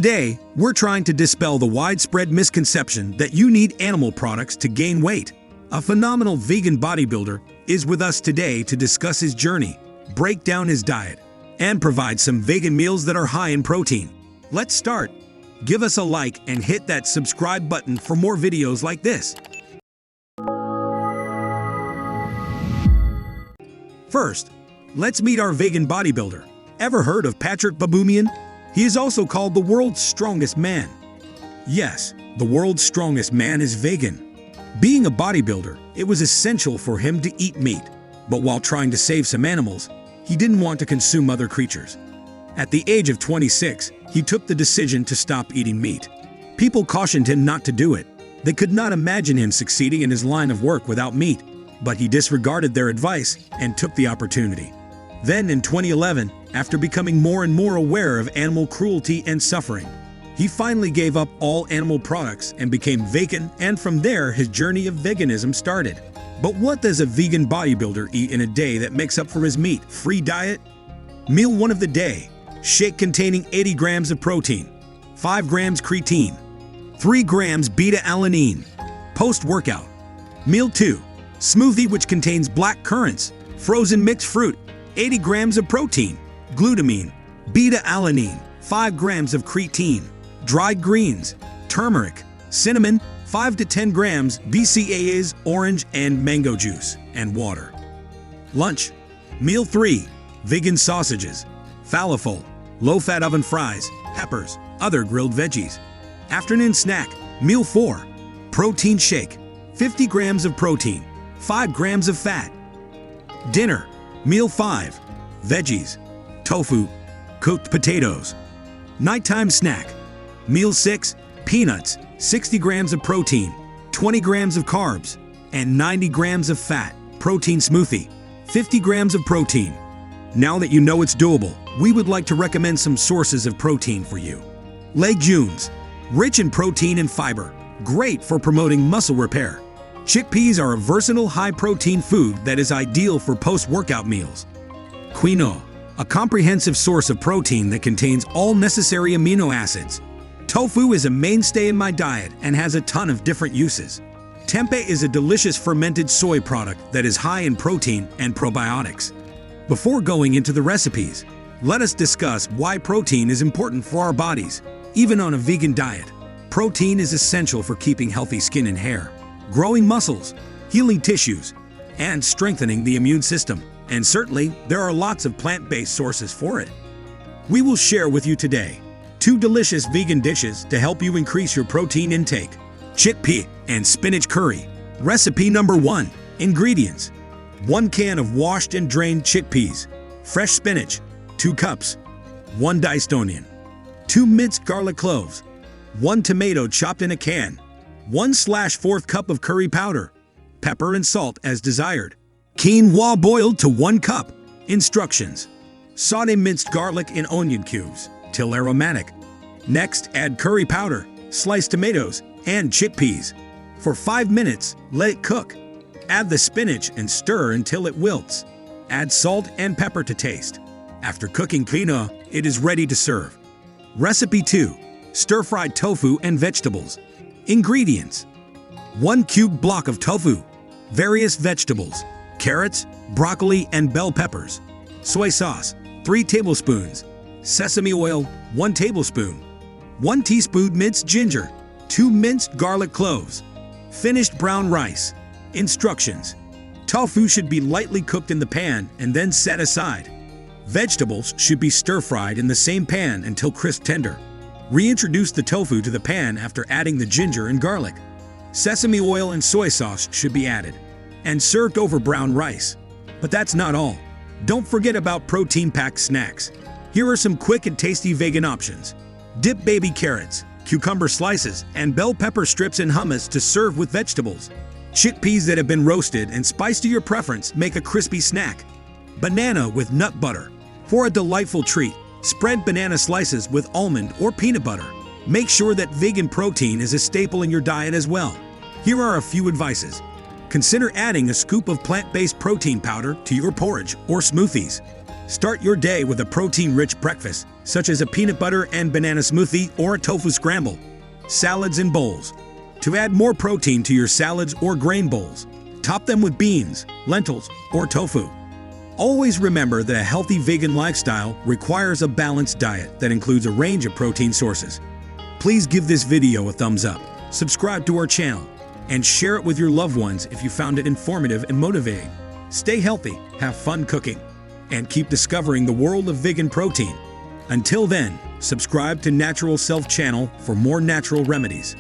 Today, we're trying to dispel the widespread misconception that you need animal products to gain weight. A phenomenal vegan bodybuilder is with us today to discuss his journey, break down his diet, and provide some vegan meals that are high in protein. Let's start. Give us a like and hit that subscribe button for more videos like this. First, let's meet our vegan bodybuilder. Ever heard of Patrick Baboumian? He is also called the world's strongest man. Yes, the world's strongest man is vegan. Being a bodybuilder, it was essential for him to eat meat, but while trying to save some animals, he didn't want to consume other creatures. At the age of 26, he took the decision to stop eating meat. People cautioned him not to do it. They could not imagine him succeeding in his line of work without meat, but he disregarded their advice and took the opportunity. Then in 2011, after becoming more and more aware of animal cruelty and suffering, he finally gave up all animal products and became vegan, and from there his journey of veganism started. But what does a vegan bodybuilder eat in a day that makes up for his meat-free diet? Meal 1 of the day: shake containing 80 grams of protein, 5 grams creatine, 3 grams beta-alanine. Post-workout. Meal 2: smoothie which contains black currants, frozen mixed fruit, 80 grams of protein, glutamine, beta-alanine, 5 grams of creatine, dried greens, turmeric, cinnamon, 5 to 10 grams BCAAs, orange and mango juice, and water. Lunch. Meal 3: vegan sausages, falafel, low-fat oven fries, peppers, other grilled veggies. Afternoon snack. Meal 4: protein shake, 50 grams of protein, 5 grams of fat. Dinner. Meal 5: veggies, tofu, cooked potatoes. Nighttime snack. Meal 6: peanuts, 60 grams of protein, 20 grams of carbs, and 90 grams of fat. Protein smoothie, 50 grams of protein. Now that you know it's doable, we would like to recommend some sources of protein for you. Legumes, rich in protein and fiber, great for promoting muscle repair. Chickpeas are a versatile high-protein food that is ideal for post-workout meals. Quinoa, a comprehensive source of protein that contains all necessary amino acids. Tofu is a mainstay in my diet and has a ton of different uses. Tempeh is a delicious fermented soy product that is high in protein and probiotics. Before going into the recipes, let us discuss why protein is important for our bodies. Even on a vegan diet, protein is essential for keeping healthy skin and hair, growing muscles, healing tissues, and strengthening the immune system. And certainly, there are lots of plant-based sources for it. We will share with you today 2 delicious vegan dishes to help you increase your protein intake: chickpea and spinach curry. Recipe number 1. Ingredients: 1 can of washed and drained chickpeas, fresh spinach, 2 cups, 1 diced onion, 2 minced garlic cloves, 1 tomato chopped in a can, 1/4 cup of curry powder, pepper and salt as desired. Quinoa boiled to 1 cup. Instructions: saute minced garlic in onion cubes till aromatic. Next, add curry powder, sliced tomatoes, and chickpeas. For 5 minutes, let it cook. Add the spinach and stir until it wilts. Add salt and pepper to taste. After cooking quinoa, it is ready to serve. Recipe 2. Stir-fried tofu and vegetables. Ingredients: 1 cubed block of tofu, various vegetables, carrots, broccoli, and bell peppers. Soy sauce, 3 tablespoons. Sesame oil, 1 tablespoon. 1 teaspoon minced ginger. 2 minced garlic cloves. Finished brown rice. Instructions: tofu should be lightly cooked in the pan and then set aside. Vegetables should be stir-fried in the same pan until crisp tender. Reintroduce the tofu to the pan after adding the ginger and garlic. Sesame oil and soy sauce should be added and served over brown rice. But that's not all. Don't forget about protein-packed snacks. Here are some quick and tasty vegan options. Dip baby carrots, cucumber slices, and bell pepper strips in hummus to serve with vegetables. Chickpeas that have been roasted and spiced to your preference make a crispy snack. Banana with nut butter. For a delightful treat, spread banana slices with almond or peanut butter. Make sure that vegan protein is a staple in your diet as well. Here are a few advices. Consider adding a scoop of plant-based protein powder to your porridge or smoothies. Start your day with a protein-rich breakfast, such as a peanut butter and banana smoothie or a tofu scramble. Salads and bowls. To add more protein to your salads or grain bowls, top them with beans, lentils, or tofu. Always remember that a healthy vegan lifestyle requires a balanced diet that includes a range of protein sources. Please give this video a thumbs up, subscribe to our channel, and share it with your loved ones if you found it informative and motivating. Stay healthy, have fun cooking, and keep discovering the world of vegan protein. Until then, subscribe to Natural Self channel for more natural remedies.